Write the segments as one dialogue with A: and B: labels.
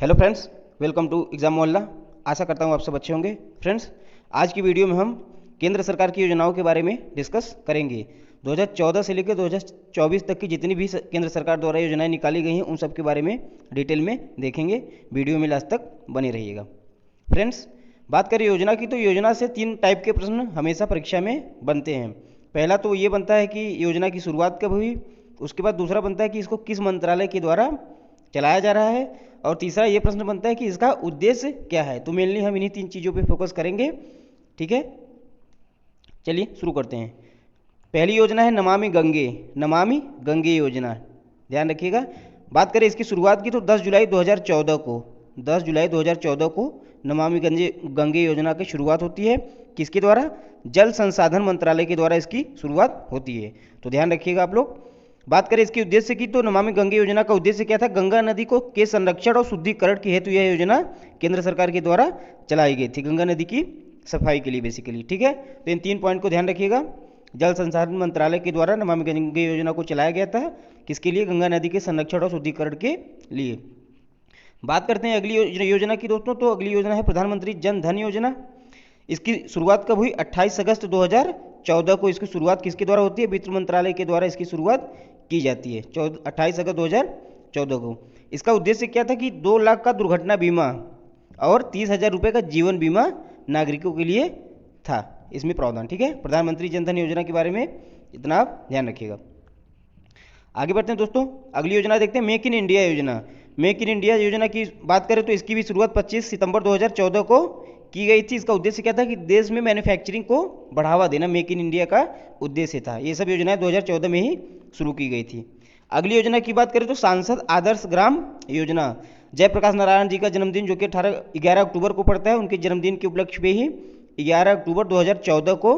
A: Hello friends, welcome to exam Mohalla. आशा करता हूँ आप सब अच्छे होंगे। फ्रेंड्स, आज की वीडियो में हम केंद्र सरकार की योजनाओं के बारे में डिस्कस करेंगे। 2014 से लेकर 2024 तक की जितनी भी केंद्र सरकार द्वारा योजनाएं निकाली गई हैं उन सब के बारे में डिटेल में देखेंगे। वीडियो में लास्ट तक बने रहिएगा। फ्रेंड्स, बात करें योजना की तो योजना से 3 टाइप के प्रश्न हमेशा परीक्षा में बनते हैं। पहला तो ये बनता है कि योजना की शुरुआत कब हुई, उसके बाद दूसरा बनता है कि इसको किस मंत्रालय के द्वारा चलाया जा रहा है, और तीसरा ये प्रश्न बनता है कि इसका उद्देश्य क्या है। तो मेनली हम इन्हीं 3 चीज़ों पे फोकस करेंगे। ठीक है, चलिए शुरू करते हैं। पहली योजना है नमामि गंगे। नमामि गंगे योजना, ध्यान रखिएगा। बात करें इसकी शुरुआत की तो 10 जुलाई 2014 को 10 जुलाई 2014 को नमामि गंगे योजना की शुरुआत होती है। किसके द्वारा? जल संसाधन मंत्रालय के द्वारा इसकी शुरुआत होती है। तो ध्यान रखिएगा आप लोग। बात करें इसके उद्देश्य की तो नमामि गंगे योजना का उद्देश्य क्या था? गंगा नदी को के संरक्षण और शुद्धिकरण के हेतु यह योजना केंद्र सरकार के द्वारा चलाई गई थी, गंगा नदी की सफाई के लिए बेसिकली। ठीक है, तो इन 3 पॉइंट को ध्यान रखिएगा। जल संसाधन मंत्रालय के द्वारा नमामि गंगे योजना को चलाया गया था। किसके लिए? गंगा नदी के संरक्षण और शुद्धिकरण के लिए। बात करते हैं अगली योजना की दोस्तों। तो अगली योजना है प्रधानमंत्री जन धन योजना। इसकी शुरुआत कब हुई? 28 अगस्त 2014 को इसकी शुरुआत किसके द्वारा होती है? वित्त मंत्रालय के द्वारा इसकी शुरुआत की जाती है 28 अगस्त 2014 को। इसका उद्देश्य क्या था कि 2 लाख का दुर्घटना बीमा और 30,000 रुपये का जीवन बीमा नागरिकों के लिए था इसमें प्रावधान। ठीक है, प्रधानमंत्री जन धन योजना के बारे में इतना आप ध्यान रखिएगा। आगे बढ़ते हैं दोस्तों, अगली योजना देखते हैं मेक इन इंडिया योजना। मेक इन इंडिया योजना की बात करें तो इसकी भी शुरुआत 25 सितंबर 2014 को की गई थी। इसका उद्देश्य क्या था कि देश में मैन्युफैक्चरिंग को बढ़ावा देना, मेक इन इंडिया का उद्देश्य था। ये सब योजनाएं 2014 में ही शुरू की गई थी। अगली योजना की बात करें तो सांसद आदर्श ग्राम योजना। जयप्रकाश नारायण जी का जन्मदिन जो कि 11 अक्टूबर को पड़ता है, उनके जन्मदिन के उपलक्ष्य में ही 11 अक्टूबर 2014 को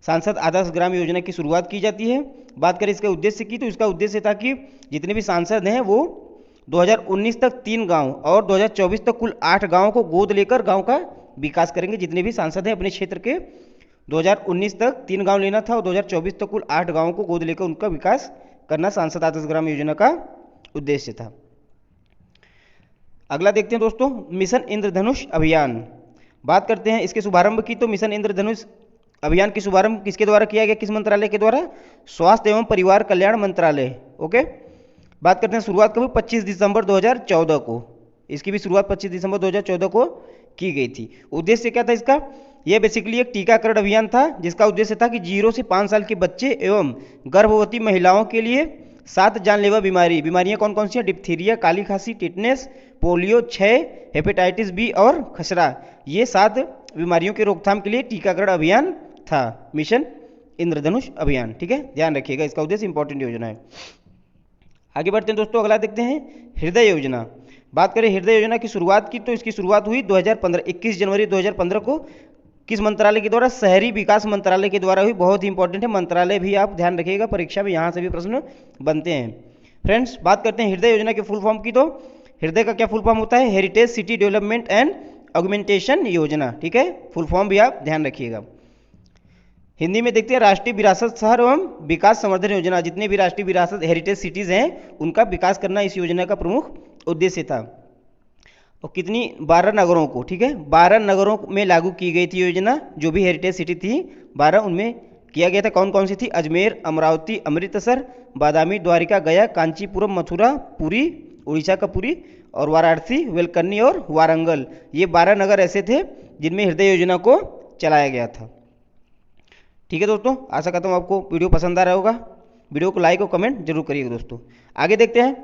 A: सांसद आदर्श ग्राम योजना की शुरुआत की जाती है। बात करें इसके उद्देश्य की तो इसका उद्देश्य था कि जितने भी सांसद हैं वो 2019 तक 3 गांव और 2024 तक कुल 8 गांवों को गोद लेकर गांव का विकास करेंगे। जितने भी सांसद हैं अपने क्षेत्र के 2019 तक 3 गांव लेना था और 2024 तक कुल 8 गांवों को गोद लेकर उनका विकास करना सांसद आदर्श ग्राम योजना का उद्देश्य था। अगला देखते हैं दोस्तों, मिशन इंद्रधनुष अभियान। बात करते हैं इसके शुभारंभ की तो मिशन इंद्रधनुष अभियान की शुभारंभ किसके द्वारा किया गया? किस मंत्रालय के द्वारा? स्वास्थ्य एवं परिवार कल्याण मंत्रालय। ओके, बात करते हैं शुरुआत कब? 25 दिसंबर 2014 को। इसकी भी शुरुआत 25 दिसंबर 2014 को की गई थी। उद्देश्य क्या था इसका? यह बेसिकली एक टीकाकरण अभियान था जिसका उद्देश्य था कि 0 से 5 साल के बच्चे एवं गर्भवती महिलाओं के लिए 7 जानलेवा बीमारियां कौन कौन सी हैं? डिप्थीरिया, काली खांसी, टिटनेस, पोलियो, क्षय, हेपेटाइटिस बी और खसरा। ये 7 बीमारियों के रोकथाम के लिए टीकाकरण अभियान था, मिशन इंद्रधनुष अभियान। ठीक है, ध्यान रखिएगा, इसका उद्देश्य इंपॉर्टेंट योजना है। आगे बढ़ते हैं दोस्तों, अगला देखते हैं हृदय योजना। बात करें हृदय योजना की शुरुआत की तो इसकी शुरुआत हुई 2015 21 जनवरी 2015 को। किस मंत्रालय के द्वारा? शहरी विकास मंत्रालय के द्वारा हुई। बहुत ही इंपॉर्टेंट है मंत्रालय भी, आप ध्यान रखिएगा, परीक्षा में यहाँ से भी प्रश्न बनते हैं। फ्रेंड्स, बात करते हैं हृदय योजना के फुल फॉर्म की तो हृदय का क्या फुल फॉर्म होता है? Heritage city development and augmentation योजना। ठीक है, फुल फॉर्म भी आप ध्यान रखिएगा। हिंदी में देखते हैं राष्ट्रीय विरासत शहर एवं विकास संवर्धन योजना। जितने भी राष्ट्रीय विरासत हेरिटेज सिटीज हैं उनका विकास करना इस योजना का प्रमुख उद्देश्य था। और कितनी? 12 नगरों को, ठीक है, 12 नगरों में लागू की गई थी योजना। जो भी हेरिटेज सिटी थी 12 उनमें किया गया था। कौन कौन सी थी? अजमेर, अमरावती, अमृतसर, बादामी, द्वारिका, गया, कांचीपुरम, मथुरा, पुरी, उड़ीसा का पुरी, और वाराणसी, वेलकन्नी और वारंगल। ये 12 नगर ऐसे थे जिनमें हृदय योजना को चलाया गया था। ठीक है दोस्तों, आशा करता हूँ आपको वीडियो पसंद आ रहा होगा। वीडियो को लाइक और कमेंट जरूर करिएगा दोस्तों। आगे देखते हैं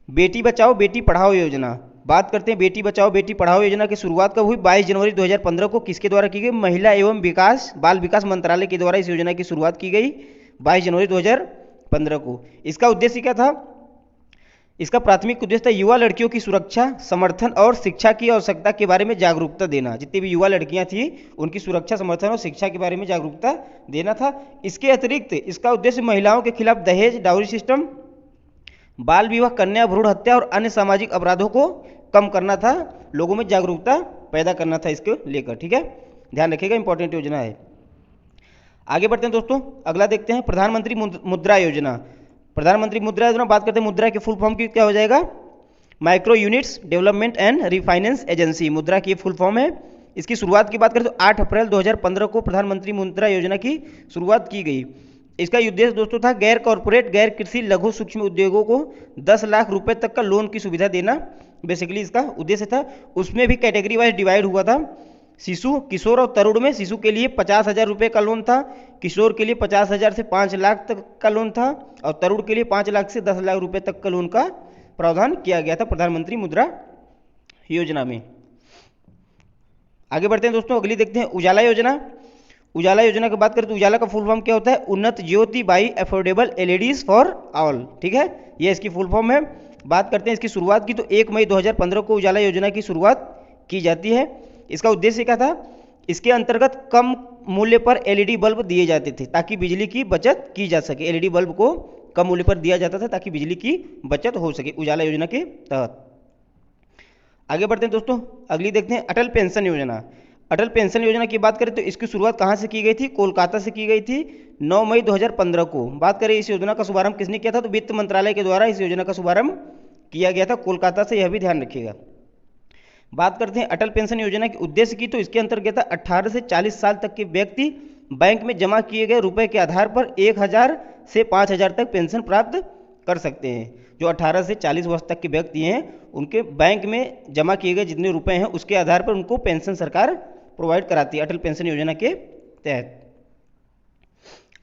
A: बेटी बचाओ बेटी पढ़ाओ योजना। बात करते हैं बेटी बचाओ बेटी पढ़ाओ योजना की शुरुआत कब हुई? 22 जनवरी 2015 को। किसके द्वारा की गई? महिला एवं बाल विकास मंत्रालय के द्वारा इस योजना की शुरुआत की गई 22 जनवरी 2015 को। इसका उद्देश्य क्या था? इसका प्राथमिक उद्देश्य था युवा लड़कियों की सुरक्षा, समर्थन और शिक्षा की आवश्यकता के बारे में जागरूकता देना। जितनी भी युवा लड़कियां थी उनकी सुरक्षा, समर्थन और शिक्षा के बारे में जागरूकता देना था। इसके अतिरिक्त इसका उद्देश्य महिलाओं के खिलाफ दहेज, डाउरी सिस्टम, बाल विवाह, कन्या भ्रूण हत्या और अन्य सामाजिक अपराधों को कम करना था। लोगों में जागरूकता पैदा करना था इसको लेकर। ठीक है, ध्यान रखिएगा, इंपॉर्टेंट योजना है। आगे बढ़ते हैं दोस्तों, अगला देखते हैं प्रधानमंत्री मुद्रा योजना। प्रधानमंत्री मुद्रा योजना बात करते हैं मुद्रा के फुल फॉर्म की क्या हो जाएगा? Micro units development and refinance agency, मुद्रा की फुल फॉर्म है। इसकी शुरुआत की बात करें तो 8 अप्रैल 2015 को प्रधानमंत्री मुद्रा योजना की शुरुआत की गई। इसका उद्देश्य दोस्तों था गैर कॉरपोरेट गैर कृषि लघु सूक्ष्म उद्योगों को 10 लाख रुपए तक का लोन की सुविधा देना, बेसिकली इसका उद्देश्य था। उसमें भी कैटेगरी वाइज डिवाइड हुआ था। शिशु, किशोर और तरुण में शिशु के लिए 50,000 रुपये का लोन था, किशोर के लिए 50,000 से 5 लाख तक का लोन था, और तरुण के लिए 5 लाख से 10 लाख रुपये तक का लोन का प्रावधान किया गया था प्रधानमंत्री मुद्रा योजना में। आगे बढ़ते हैं दोस्तों, अगली देखते हैं उजाला योजना। उजाला योजना की बात करें तो उजाला का फुल फॉर्म क्या होता है? Unnat Jyoti by affordable LEDs for all, ठीक है, ये इसकी फुल फॉर्म है। बात करते हैं इसकी शुरुआत की तो 1 मई 2015 को उजाला योजना की शुरुआत की जाती है। इसका उद्देश्य क्या था? इसके अंतर्गत कम मूल्य पर एलईडी बल्ब दिए जाते थे ताकि बिजली की बचत की जा सके। एलईडी बल्ब को कम मूल्य पर दिया जाता था ताकि बिजली की बचत हो सके उजाला योजना के तहत। आगे बढ़ते हैं दोस्तों, अगली देखते हैं अटल पेंशन योजना। अटल पेंशन योजना की बात करें तो इसकी शुरुआत कहाँ से की गई थी? कोलकाता से की गई थी 9 मई 2015 को। बात करें इस योजना का शुभारंभ किसने किया था? तो वित्त मंत्रालय के द्वारा इस योजना का शुभारंभ किया गया था कोलकाता से, यह भी ध्यान रखिएगा। बात करते हैं अटल पेंशन योजना के उद्देश्य की तो इसके अंतर्गत 18 से 40 साल तक के व्यक्ति बैंक में जमा किए गए रुपए के आधार पर 1,000 से 5,000 तक पेंशन प्राप्त कर सकते हैं। जो 18 से 40 वर्ष तक के व्यक्ति हैं उनके बैंक में जमा किए गए जितने रुपए हैं उसके आधार पर उनको पेंशन सरकार प्रोवाइड कराती है अटल पेंशन योजना के तहत।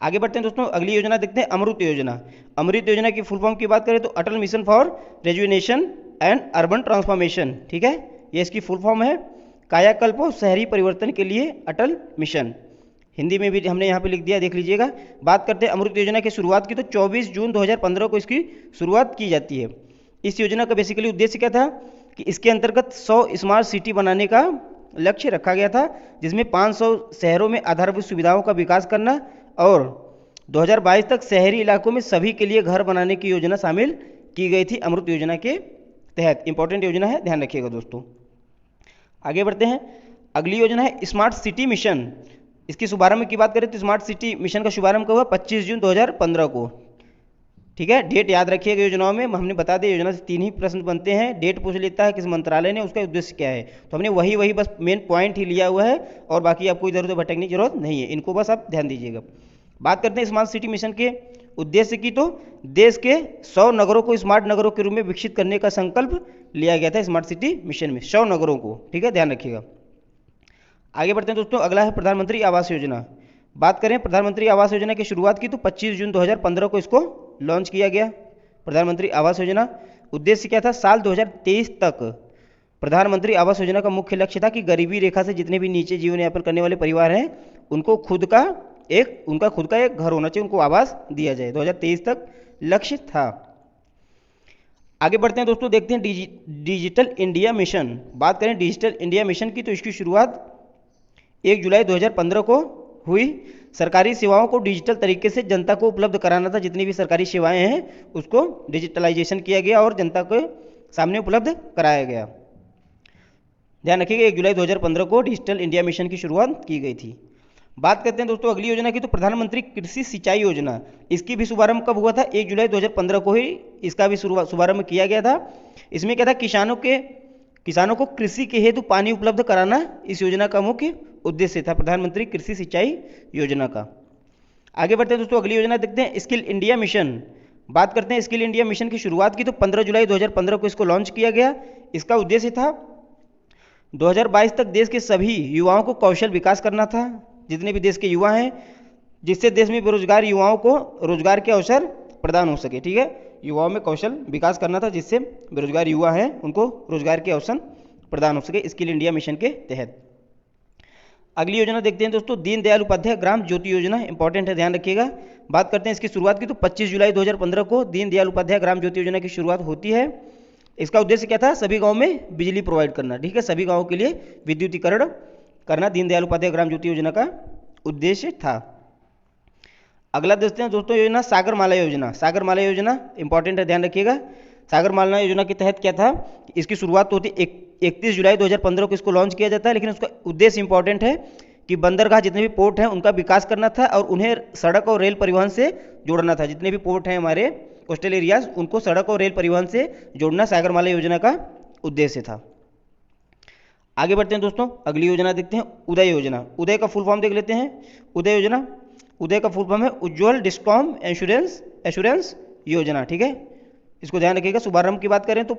A: आगे बढ़ते हैं दोस्तों, अगली योजना देखते हैं अमृत योजना। अमृत योजना की फुल फॉर्म की बात करें तो Atal mission for rejuvenation and urban transformation, ठीक है, ये इसकी फुल फॉर्म है। कायाकल्प और शहरी परिवर्तन के लिए अटल मिशन, हिंदी में भी हमने यहाँ पे लिख दिया, देख लीजिएगा। बात करते हैं अमृत योजना की शुरुआत की तो 24 जून 2015 को इसकी शुरुआत की जाती है। इस योजना का बेसिकली उद्देश्य क्या था कि इसके अंतर्गत 100 स्मार्ट सिटी बनाने का लक्ष्य रखा गया था, जिसमें 500 शहरों में आधारभूत सुविधाओं का विकास करना और 2022 तक शहरी इलाकों में सभी के लिए घर बनाने की योजना शामिल की गई थी अमृत योजना के तहत। इंपॉर्टेंट योजना है, ध्यान रखिएगा दोस्तों। आगे बढ़ते हैं, अगली योजना है स्मार्ट सिटी मिशन। इसकी शुभारंभ की बात करें तो स्मार्ट सिटी मिशन का शुभारंभ कब हुआ? 25 जून 2015 को, ठीक है। डेट याद रखिएगा, योजनाओं में हमने बता दिया योजना से 3 ही प्रश्न बनते हैं। डेट पूछ लेता है किस मंत्रालय ने, उसका उद्देश्य क्या है, तो हमने वही बस मेन पॉइंट ही लिया हुआ है और बाकी आपको इधर उधर भटकने की जरूरत नहीं है, इनको बस आप ध्यान दीजिएगा। बात करते हैं स्मार्ट सिटी मिशन के उद्देश्य की तो देश के 100 नगरों को स्मार्ट नगरों के रूप में विकसित करने का संकल्प लिया गया था स्मार्ट सिटी मिशन में, 100 नगरों को, ठीक है, ध्यान रखिएगा। आगे बढ़ते हैं दोस्तों, अगला है प्रधानमंत्री आवास योजना। बात करें प्रधानमंत्री आवास योजना की शुरुआत की तो 25 जून 2015 को इसको लॉन्च किया गया प्रधानमंत्री आवास योजना। उद्देश्य क्या था? साल 2023 तक प्रधानमंत्री आवास योजना का मुख्य लक्ष्य था कि गरीबी रेखा से जितने भी नीचे जीवन यापन करने वाले परिवार हैं उनको उनका खुद का एक घर होना चाहिए, उनको आवास दिया जाए। 2023 तक लक्ष्य था। आगे बढ़ते हैं दोस्तों, देखते हैं डिजिटल इंडिया मिशन। बात करें डिजिटल इंडिया मिशन की तो इसकी शुरुआत 1 जुलाई 2015 को हुई। सरकारी सेवाओं को डिजिटल तरीके से जनता को उपलब्ध कराना था, जितनी भी सरकारी सेवाएं हैं उसको डिजिटलाइजेशन किया गया और जनता के सामने उपलब्ध कराया गया। ध्यान रखिएगा, 1 जुलाई 2015 को डिजिटल इंडिया मिशन की शुरुआत की गई थी। बात करते हैं दोस्तों अगली योजना की तो प्रधानमंत्री कृषि सिंचाई योजना। इसकी भी शुभारंभ कब हुआ था? 1 जुलाई 2015 को ही इसका भी शुभारंभ किया गया था। इसमें क्या था? किसानों को कृषि के हेतु पानी उपलब्ध कराना इस योजना का मुख्य उद्देश्य था, प्रधानमंत्री कृषि सिंचाई योजना का। आगे बढ़ते हैं दोस्तों, अगली योजना देखते हैं स्किल इंडिया मिशन। बात करते हैं स्किल इंडिया मिशन की शुरुआत की तो 15 जुलाई 2015 को इसको लॉन्च किया गया। इसका उद्देश्य था 2022 तक देश के सभी युवाओं को कौशल विकास करना था, जितने भी देश के युवा हैं, जिससे देश में बेरोजगार युवाओं को रोजगार के अवसर प्रदान हो सके, ठीक है। युवाओं में कौशल विकास करना था जिससे बेरोजगार युवा हैं उनको रोजगार के अवसर प्रदान हो सके स्किल इंडिया मिशन के तहत। अगली योजना देखते हैं दोस्तों दीनदयाल उपाध्याय ग्राम ज्योति योजना। इंपॉर्टेंट है, ध्यान रखिएगा। बात करते हैं इसकी शुरुआत की तो 25 जुलाई 2015 को दीनदयाल उपाध्याय ग्राम ज्योति योजना की शुरुआत होती है। इसका उद्देश्य क्या था? सभी गाँव में बिजली प्रोवाइड करना, ठीक है, सभी गाँवों के लिए विद्युतीकरण करना दीनदयाल उपाध्याय ग्राम ज्योति योजना का उद्देश्य था। अगला देखते हैं दोस्तों योजना सागरमाला योजना। सागरमाला योजना इंपॉर्टेंट है, ध्यान रखिएगा। सागरमाला योजना के तहत क्या था? इसकी शुरुआत तो होती 31 जुलाई 2015 को इसको लॉन्च किया जाता है, लेकिन उसका उद्देश्य इंपॉर्टेंट है कि बंदरगाह जितने भी पोर्ट हैं उनका विकास करना था और उन्हें सड़क और रेल परिवहन से जोड़ना था। जितने भी पोर्ट हैं हमारे कोस्टल एरियाज उनको सड़क और रेल परिवहन से जोड़ना सागरमाला योजना का उद्देश्य था। आगे बढ़ते हैं दोस्तों, अगली योजना देखते हैं उदय योजना। उदय का फुल फॉर्म देख लेते हैं। उदय योजना, उदय का फुल फॉर्म है उज्ज्वल डिस्कॉम एश्योरेंस योजना। ठीक है, इसको ध्यान रखिएगा। शुभारंभ की बात करें तो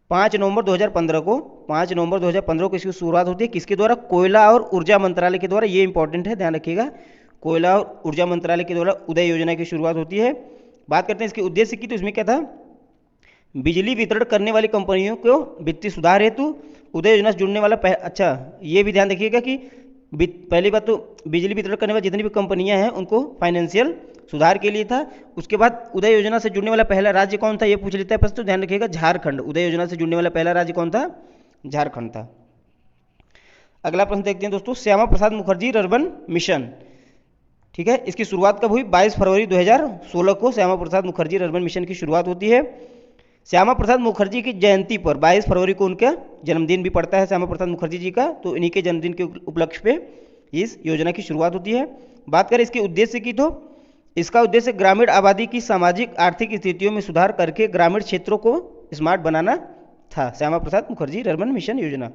A: 5 नवंबर 2015 को 5 नवंबर 2015 को इसकी शुरुआत होती है। किसके द्वारा? कोयला और ऊर्जा मंत्रालय के द्वारा। ये इंपॉर्टेंट है, ध्यान रखिएगा। कोयला और ऊर्जा मंत्रालय के द्वारा उदय योजना की शुरुआत होती है। बात करते हैं इसके उद्देश्य की, तो इसमें क्या था? बिजली वितरण करने वाली कंपनियों को वित्तीय सुधार हेतु उदय योजना से जुड़ने वाला अच्छा, ये भी ध्यान रखिएगा कि पहली बात तो बिजली वितरण करने वाली जितनी भी कंपनियां हैं उनको फाइनेंशियल सुधार के लिए था। उसके बाद उदय योजना से जुड़ने वाला पहला राज्य कौन था, ये पूछ लेता है प्रश्न, तो ध्यान रखिएगा झारखंड। उदय योजना से जुड़ने वाला पहला राज्य कौन था? झारखंड था। अगला प्रश्न देखते हैं दोस्तों, श्यामा प्रसाद मुखर्जी अर्बन मिशन। ठीक है, इसकी शुरुआत कब हुई? 22 फरवरी 2016 को श्यामा प्रसाद मुखर्जी अर्बन मिशन की शुरुआत होती है। श्यामा प्रसाद मुखर्जी की जयंती पर 22 फरवरी को उनका जन्मदिन भी पड़ता है श्यामा प्रसाद मुखर्जी जी का, तो इन्हीं के जन्मदिन के उपलक्ष्य पे इस योजना की शुरुआत होती है। बात करें इसके उद्देश्य की, तो इसका उद्देश्य ग्रामीण आबादी की सामाजिक आर्थिक स्थितियों में सुधार करके ग्रामीण क्षेत्रों को स्मार्ट बनाना था। श्यामा प्रसाद मुखर्जी अर्बन मिशन योजना।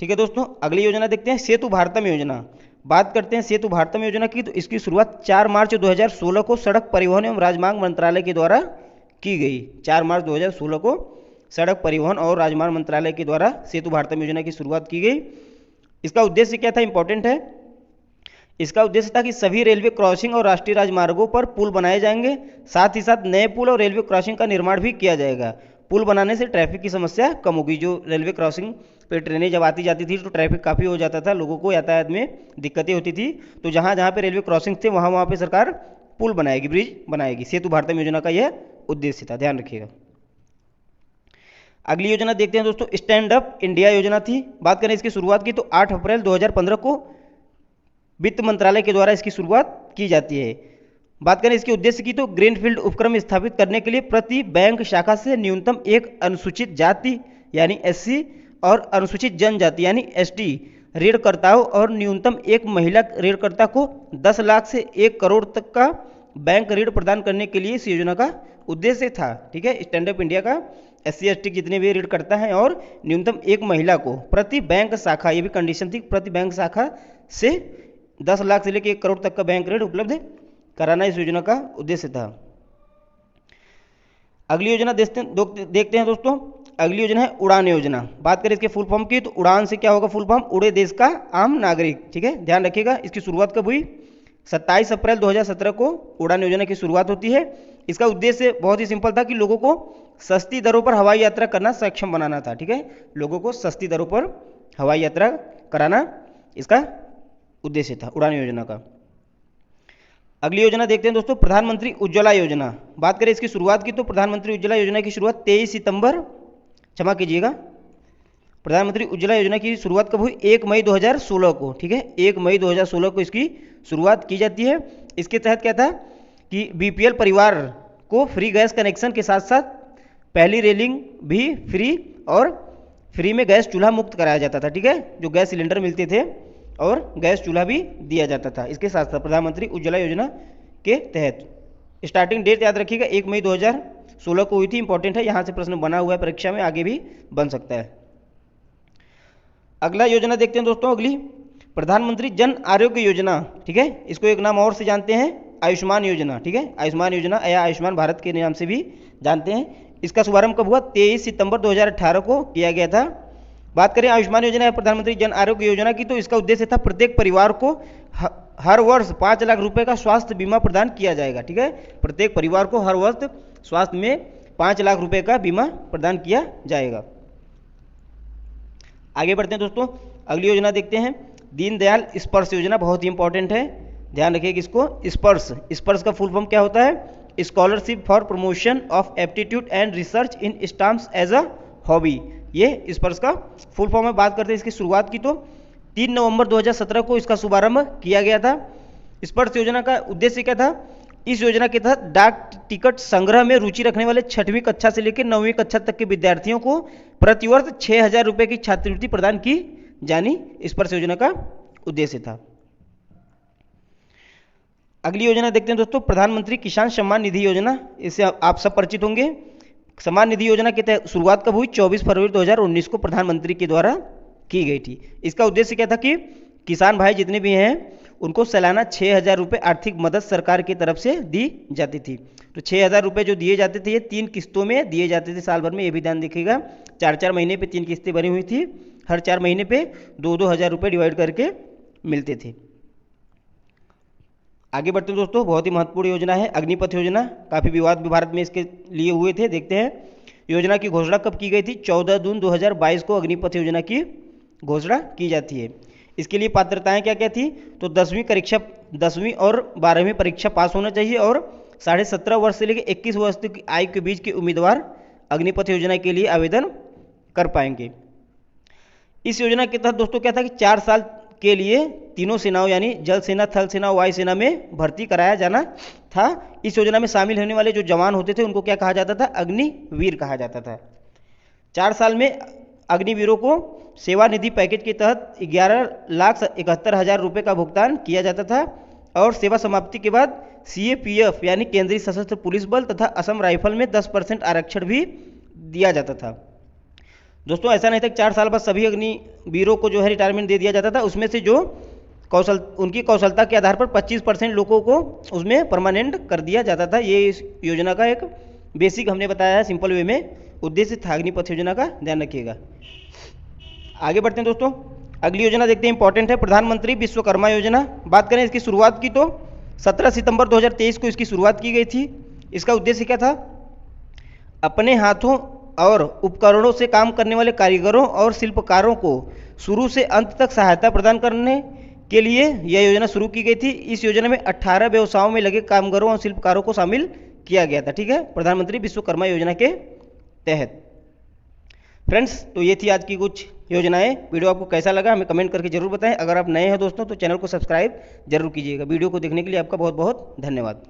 A: ठीक है दोस्तों, अगली योजना देखते हैं सेतु भारतम योजना। बात करते हैं सेतु भारतम योजना की, तो इसकी शुरुआत 4 मार्च 2016 को सड़क परिवहन एवं राजमार्ग मंत्रालय के द्वारा की गई। 4 मार्च 2016 को सड़क परिवहन और राजमार्ग मंत्रालय के द्वारा सेतु भारतम योजना की शुरुआत की गई। इसका उद्देश्य क्या था? इंपॉर्टेंट है। इसका उद्देश्य था कि सभी रेलवे क्रॉसिंग और राष्ट्रीय राजमार्गों पर पुल बनाए जाएंगे, साथ ही साथ नए पुल और रेलवे क्रॉसिंग का निर्माण भी किया जाएगा। पुल बनाने से ट्रैफिक की समस्या कम होगी। जो रेलवे क्रॉसिंग पे ट्रेनें जब आती जाती थी तो ट्रैफिक काफ़ी हो जाता था, लोगों को यातायात में दिक्कतें होती थी। तो जहाँ जहाँ पे रेलवे क्रॉसिंग थे वहाँ पे सरकार पुल बनाएगी, ब्रिज बनाएगी। सेतु भारतम योजना का यह उद्देश्य था, ध्यान रखिएगा। अगली योजना देखते हैं दोस्तों, स्टैंड अप इंडिया योजना थी। बात करें इसकी शुरुआत की, तो 8 अप्रैल 2015 को वित्त मंत्रालय के द्वारा इसकी शुरुआत की जाती है। बात करें इसके उद्देश्य की, तो ग्रीनफील्ड उपक्रम स्थापित करने के लिए प्रति बैंक शाखा से न्यूनतम एक अनुसूचित जाति यानी एससी और अनुसूचित जनजाति यानी एसटी ऋणकर्ताओं और न्यूनतम एक महिला ऋणकर्ता को 10 लाख से 1 करोड़ तक का बैंक ऋण प्रदान करने के लिए इस योजना का उद्देश्य था। ठीक है, स्टैंड अप इंडिया का एससी एसटी जितने भी ऋण करता है और न्यूनतम एक महिला को प्रति बैंक शाखा, ये भी कंडीशन थी, प्रति बैंक शाखा से 10 लाख से लेकर 1 करोड़ तक का बैंक ऋण उपलब्ध कराना इस योजना का उद्देश्य था। अगली योजना देखते हैं दोस्तों, अगली योजना है उड़ान योजना। बात करें इसके फुल फॉर्म की, तो उड़ान से क्या होगा फुल फॉर्म? उड़े देश का आम नागरिक। ठीक है, ध्यान रखिएगा। इसकी शुरुआत कब हुई? 27 अप्रैल 2017 को उड़ान योजना की शुरुआत होती है। इसका उद्देश्य बहुत ही सिंपल था कि लोगों को सस्ती दरों पर हवाई यात्रा करना सक्षम बनाना था। ठीक है, लोगों को सस्ती दरों पर हवाई यात्रा कराना इसका उद्देश्य था उड़ान योजना का। अगली योजना देखते हैं दोस्तों, प्रधानमंत्री उज्ज्वला योजना। बात करें इसकी शुरुआत की, तो प्रधानमंत्री उज्ज्वला योजना की शुरुआत 23 सितंबर, क्षमा कीजिएगा, प्रधानमंत्री उज्ज्वला योजना की शुरुआत कब हुई? 1 मई 2016 को। ठीक है, 1 मई 2016 को इसकी शुरुआत की जाती है। इसके तहत क्या था कि बीपीएल परिवार को फ्री गैस कनेक्शन के साथ साथ पहली रेलिंग भी फ्री और फ्री में गैस चूल्हा मुक्त कराया जाता था। ठीक है, जो गैस सिलेंडर मिलते थे और गैस चूल्हा भी दिया जाता था इसके साथ साथ प्रधानमंत्री उज्ज्वला योजना के तहत। स्टार्टिंग डेट याद रखिएगा 1 मई 2016 को हुई थी, इंपॉर्टेंट है, यहाँ से प्रश्न बना हुआ है परीक्षा में, आगे भी बन सकता है। अगला योजना देखते हैं दोस्तों, अगली प्रधानमंत्री जन आरोग्य योजना। ठीक है, इसको एक नाम और से जानते हैं आयुष्मान योजना। ठीक है, आयुष्मान योजना या आयुष्मान भारत के नाम से भी जानते हैं। इसका शुभारंभ कब हुआ? 23 सितंबर 2018 को किया गया था। बात करें आयुष्मान योजना या प्रधानमंत्री जन आरोग्य योजना की, तो इसका उद्देश्य था प्रत्येक परिवार को हर वर्ष 5 लाख रुपए का स्वास्थ्य बीमा प्रदान किया जाएगा। ठीक है, प्रत्येक परिवार को हर वर्ष स्वास्थ्य में 5 लाख रुपए का बीमा प्रदान किया जाएगा। आगे बढ़ते हैं दोस्तों, अगली योजना देखते हैं दीनदयाल स्पर्श योजना। बहुत ही इंपॉर्टेंट है, ध्यान रखिएगा इसको। स्पर्श का फुल फॉर्म क्या होता है? Scholarship for promotion of aptitude and research in stamps as a hobby, ये स्पर्श का फुल फॉर्म है। बात करते हैं इसकी शुरुआत की, तो 3 नवंबर 2017 को इसका शुभारंभ किया गया था। स्पर्श योजना का उद्देश्य क्या था? इस योजना के तहत डाक टिकट संग्रह में रुचि रखने वाले 6वीं कक्षा से लेकर 9वीं कक्षा तक के विद्यार्थियों को प्रतिवर्ष 6,000 रुपये की छात्रवृत्ति प्रदान की जानी स्पर्श योजना का उद्देश्य था। अगली योजना देखते हैं दोस्तों, प्रधानमंत्री किसान सम्मान निधि योजना। इससे आप सब परिचित होंगे। सम्मान निधि योजना की शुरुआत कब हुई? 24 फरवरी 2019 को प्रधानमंत्री के द्वारा की गई थी। इसका उद्देश्य क्या था कि किसान भाई जितने भी हैं उनको सालाना 6,000 रुपये आर्थिक मदद सरकार की तरफ से दी जाती थी। तो 6,000 रुपये जो दिए जाते थे ये 3 किस्तों में दिए जाते थे साल भर में, ये भी ध्यान देखिएगा। 4-4 महीने पे 3 किस्तें बनी हुई थी, हर 4 महीने पे 2-2 हज़ार रुपये डिवाइड करके मिलते थे। आगे बढ़ते हैं दोस्तों, बहुत ही महत्वपूर्ण योजना है अग्निपथ योजना। काफ़ी विवाद भी भारत में इसके लिए हुए थे। देखते हैं योजना की घोषणा कब की गई थी? 14 जून 2022 को अग्निपथ योजना की घोषणा की जाती है। इसके लिए पात्रताएं क्या क्या थी? तो 10वीं और 12वीं परीक्षा पास होना चाहिए और 17.5 वर्ष से लेकर 21 वर्ष तक की आयु के बीच के उम्मीदवार अग्निपथ योजना के लिए आवेदन कर पाएंगे। इस योजना के तहत दोस्तों क्या था कि 4 साल के लिए तीनों सेनाओं यानी जल सेना, थल सेना, वायु सेना में भर्ती कराया जाना था। इस योजना में शामिल होने वाले जो जवान होते थे उनको क्या कहा जाता था? अग्निवीर कहा जाता था। 4 साल में अग्निवीरों को सेवा निधि पैकेज के तहत 11,71,000 रुपये का भुगतान किया जाता था और सेवा समाप्ति के बाद CAPF यानी केंद्रीय सशस्त्र पुलिस बल तथा असम राइफल में 10% आरक्षण भी दिया जाता था। दोस्तों ऐसा नहीं था कि 4 साल बाद सभी अग्निवीरों को जो है रिटायरमेंट दे दिया जाता था। उसमें से जो उनकी कौशलता के आधार पर 25% लोगों को उसमें परमानेंट कर दिया जाता था। ये इस योजना का एक बेसिक हमने बताया है सिंपल वे में, उद्देश्य था अग्निपथ योजना का, ध्यान रखिएगा। आगे बढ़ते हैं दोस्तों, अगली योजना देखते हैं, इंपॉर्टेंट है, प्रधानमंत्री विश्वकर्मा योजना। बात करें इसकी शुरुआत की तो 17 सितंबर 2023 को इसकी शुरुआत की गई थी। इसका उद्देश्य क्या था? अपने हाथों और उपकरणों से काम करने वाले कारीगरों और शिल्पकारों को शुरू से अंत तक सहायता प्रदान करने के लिए यह योजना शुरू की गई थी। इस योजना में 18 व्यवसायों में लगे कामगारों और शिल्पकारों को शामिल किया गया था। ठीक है, प्रधानमंत्री विश्वकर्मा योजना के तहत। फ्रेंड्स, तो ये थी आज की कुछ योजनाएं। वीडियो आपको कैसा लगा हमें कमेंट करके जरूर बताएं। अगर आप नए हैं दोस्तों तो चैनल को सब्सक्राइब जरूर कीजिएगा। वीडियो को देखने के लिए आपका बहुत बहुत धन्यवाद।